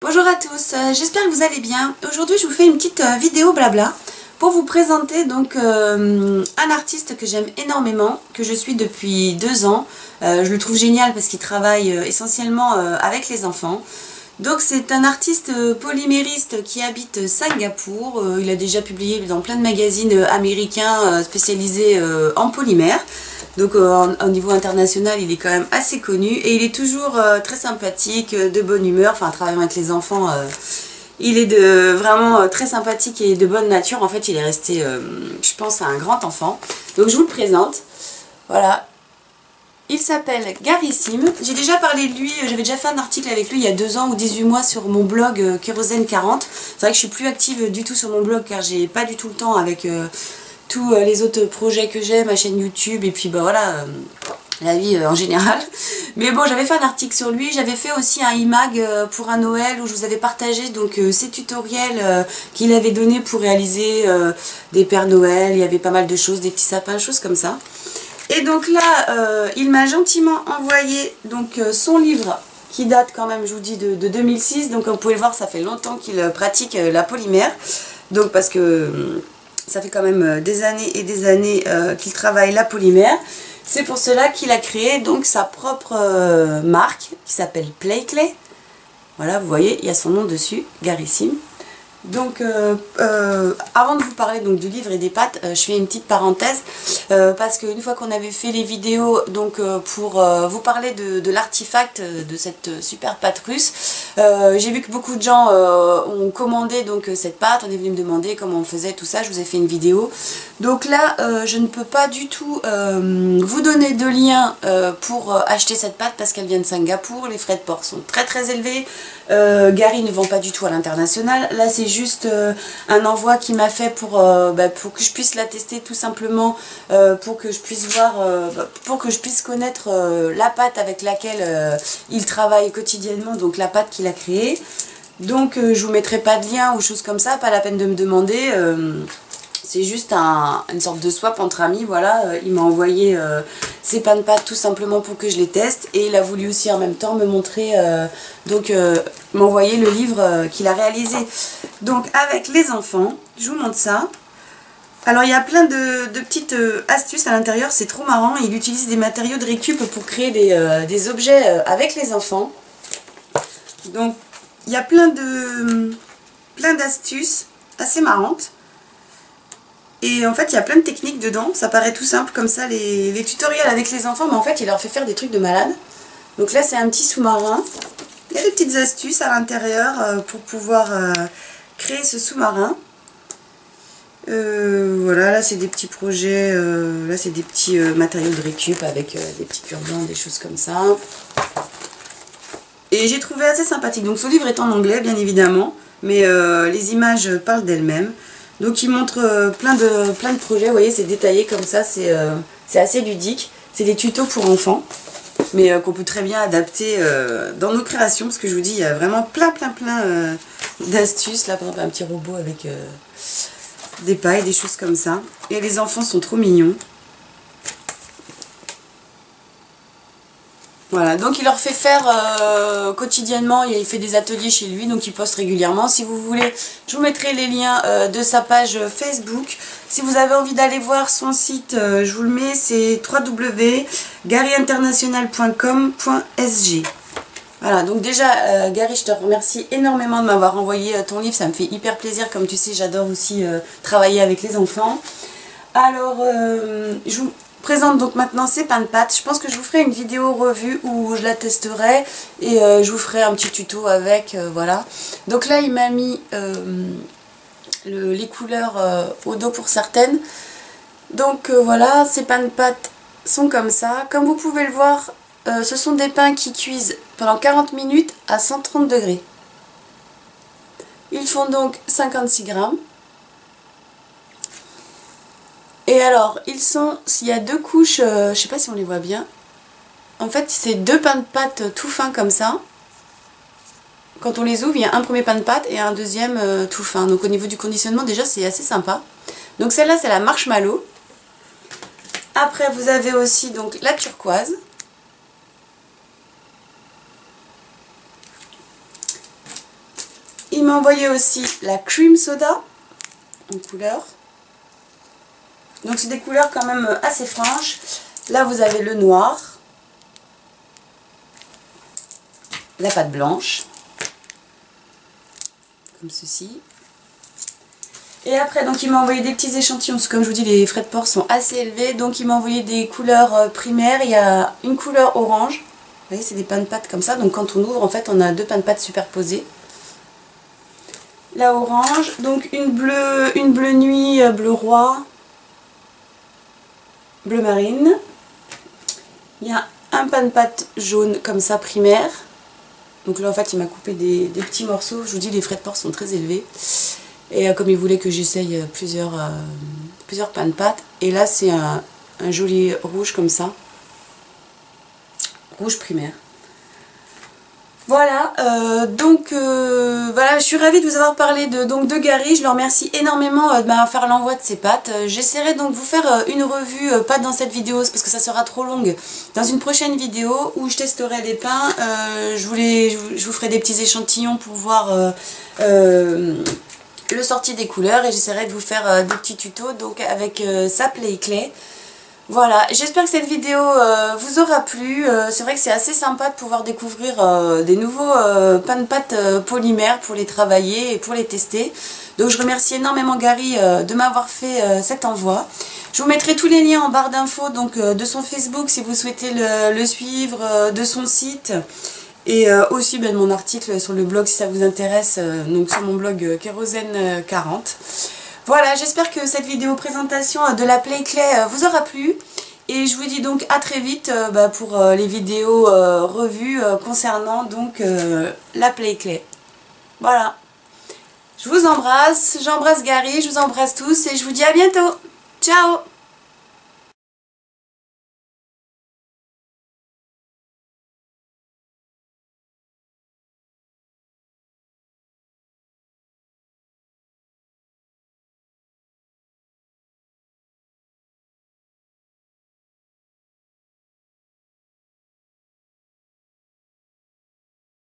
Bonjour à tous, j'espère que vous allez bien. Aujourd'hui je vous fais une petite vidéo blabla pour vous présenter donc un artiste que j'aime énormément, que je suis depuis 2 ans. Je le trouve génial parce qu'il travaille essentiellement avec les enfants. Donc c'est un artiste polymériste qui habite Singapour. Il a déjà publié dans plein de magazines américains spécialisés en polymère. Donc au niveau international, il est quand même assez connu et il est toujours très sympathique, de bonne humeur. Enfin, travaillant avec les enfants, il est vraiment très sympathique et de bonne nature. En fait, il est resté, je pense, un grand enfant. Donc je vous le présente. Voilà. Il s'appelle Gary Sim. J'ai déjà parlé de lui, j'avais déjà fait un article avec lui il y a 2 ans ou 18 mois sur mon blog Kérosène 40. C'est vrai que je suis plus active du tout sur mon blog car j'ai pas du tout le temps avec tous les autres projets que j'ai, ma chaîne YouTube et puis bah voilà, la vie en général. Mais bon, j'avais fait un article sur lui, j'avais fait aussi un e-mag pour un Noël où je vous avais partagé donc ces tutoriels qu'il avait donné pour réaliser des Pères Noël. Il y avait pas mal de choses, des petits sapins, choses comme ça. Et donc là, il m'a gentiment envoyé donc son livre qui date quand même, je vous dis, de 2006. Donc comme vous pouvez le voir, ça fait longtemps qu'il pratique la polymère. Donc parce que ça fait quand même des années et des années qu'il travaille la polymère. C'est pour cela qu'il a créé donc sa propre marque qui s'appelle Playclay. Voilà, vous voyez, il y a son nom dessus, Gary Sim. Donc avant de vous parler donc du livre et des pâtes, je fais une petite parenthèse parce qu'une fois qu'on avait fait les vidéos donc pour vous parler de l'artefact de cette super pâte russe, j'ai vu que beaucoup de gens ont commandé donc cette pâte, on est venu me demander comment on faisait tout ça, je vous ai fait une vidéo. Donc là je ne peux pas du tout vous donner de lien pour acheter cette pâte parce qu'elle vient de Singapour, les frais de port sont très élevés. Gary ne vend pas du tout à l'international. Là c'est juste un envoi qu'il m'a fait pour que je puisse la tester tout simplement, pour que je puisse voir, pour que je puisse connaître la pâte avec laquelle il travaille quotidiennement, donc la pâte qu'il a créée. Donc je vous mettrai pas de lien ou choses comme ça, pas la peine de me demander. C'est juste une sorte de swap entre amis, voilà. Il m'a envoyé ses pains de pâtes tout simplement pour que je les teste. Et il a voulu aussi en même temps me montrer, m'envoyer le livre qu'il a réalisé. Donc avec les enfants, je vous montre ça. Alors il y a plein de petites astuces à l'intérieur, c'est trop marrant. Il utilise des matériaux de récup pour créer des objets avec les enfants. Donc il y a plein d'astuces assez marrantes. Et en fait, il y a plein de techniques dedans. Ça paraît tout simple comme ça, les tutoriels avec les enfants. Mais en fait, il leur fait faire des trucs de malade. Donc là, c'est un petit sous-marin. Il y a des petites astuces à l'intérieur pour pouvoir créer ce sous-marin. Voilà, là, c'est des petits projets. Là, c'est des petits matériaux de récup avec des petits cure-dents, des choses comme ça. Et j'ai trouvé assez sympathique. Donc, ce livre est en anglais, bien évidemment. Mais les images parlent d'elles-mêmes. Donc il montre plein de projets, vous voyez, c'est détaillé comme ça, c'est assez ludique. C'est des tutos pour enfants, mais qu'on peut très bien adapter dans nos créations, parce que je vous dis, il y a vraiment plein d'astuces. Là, par exemple, un petit robot avec des pailles, des choses comme ça. Et les enfants sont trop mignons. Voilà, donc il leur fait faire quotidiennement, il fait des ateliers chez lui, donc il poste régulièrement. Si vous voulez, je vous mettrai les liens de sa page Facebook. Si vous avez envie d'aller voir son site, je vous le mets, c'est www.garyinternational.com.sg. Voilà, donc déjà Gary, je te remercie énormément de m'avoir envoyé ton livre, ça me fait hyper plaisir, comme tu sais, j'adore aussi travailler avec les enfants. Alors, je vous présente donc maintenant ces pains de pâtes. Je pense que je vous ferai une vidéo revue où je la testerai et je vous ferai un petit tuto avec, voilà. Donc là il m'a mis les couleurs au dos pour certaines. Donc voilà, ces pains de pâtes sont comme ça. Comme vous pouvez le voir, ce sont des pains qui cuisent pendant 40 minutes à 130 degrés. Ils font donc 56 grammes. Et alors, s'il y a 2 couches, je sais pas si on les voit bien. En fait, c'est 2 pains de pâte tout fins comme ça. Quand on les ouvre, il y a un premier pain de pâte et un deuxième tout fin. Donc au niveau du conditionnement, déjà, c'est assez sympa. Donc celle-là, c'est la marshmallow. Après, vous avez aussi donc la turquoise. m'a envoyé aussi la Cream Soda en couleur. Donc c'est des couleurs quand même assez franches. Là vous avez le noir, la pâte blanche, comme ceci. Et après donc il m'a envoyé des petits échantillons, parce que comme je vous dis les frais de port sont assez élevés. Donc il m'a envoyé des couleurs primaires, il y a une couleur orange. Vous voyez c'est des pains de pâte comme ça, donc quand on ouvre en fait on a deux pains de pâte superposés. La orange, donc une bleue nuit, bleu roi, bleu marine. Il y a un pain de pâte jaune comme ça primaire. Donc là en fait il m'a coupé des petits morceaux. Je vous dis les frais de port sont très élevés. Et comme il voulait que j'essaye plusieurs pains de pâte. Et là c'est un joli rouge comme ça. Rouge primaire. Voilà, voilà, je suis ravie de vous avoir parlé de Gary. Je leur remercie énormément de m'avoir fait l'envoi de ces pâtes. J'essaierai donc de vous faire une revue, pas dans cette vidéo parce que ça sera trop longue, dans une prochaine vidéo où je testerai les pains. Je vous ferai des petits échantillons pour voir le sorti des couleurs et j'essaierai de vous faire des petits tutos donc avec sa Play Clay. Voilà, j'espère que cette vidéo vous aura plu. C'est vrai que c'est assez sympa de pouvoir découvrir des nouveaux pains de pâte polymères pour les travailler et pour les tester. Donc je remercie énormément Gary de m'avoir fait cet envoi. Je vous mettrai tous les liens en barre d'infos donc de son Facebook si vous souhaitez le suivre, de son site. Et aussi de mon article sur le blog si ça vous intéresse, donc sur mon blog Kérosène 40. Voilà, j'espère que cette vidéo présentation de la Play Clay vous aura plu. Et je vous dis donc à très vite pour les vidéos revues concernant donc la Play Clay. Voilà. Je vous embrasse, j'embrasse Gary, je vous embrasse tous et je vous dis à bientôt. Ciao!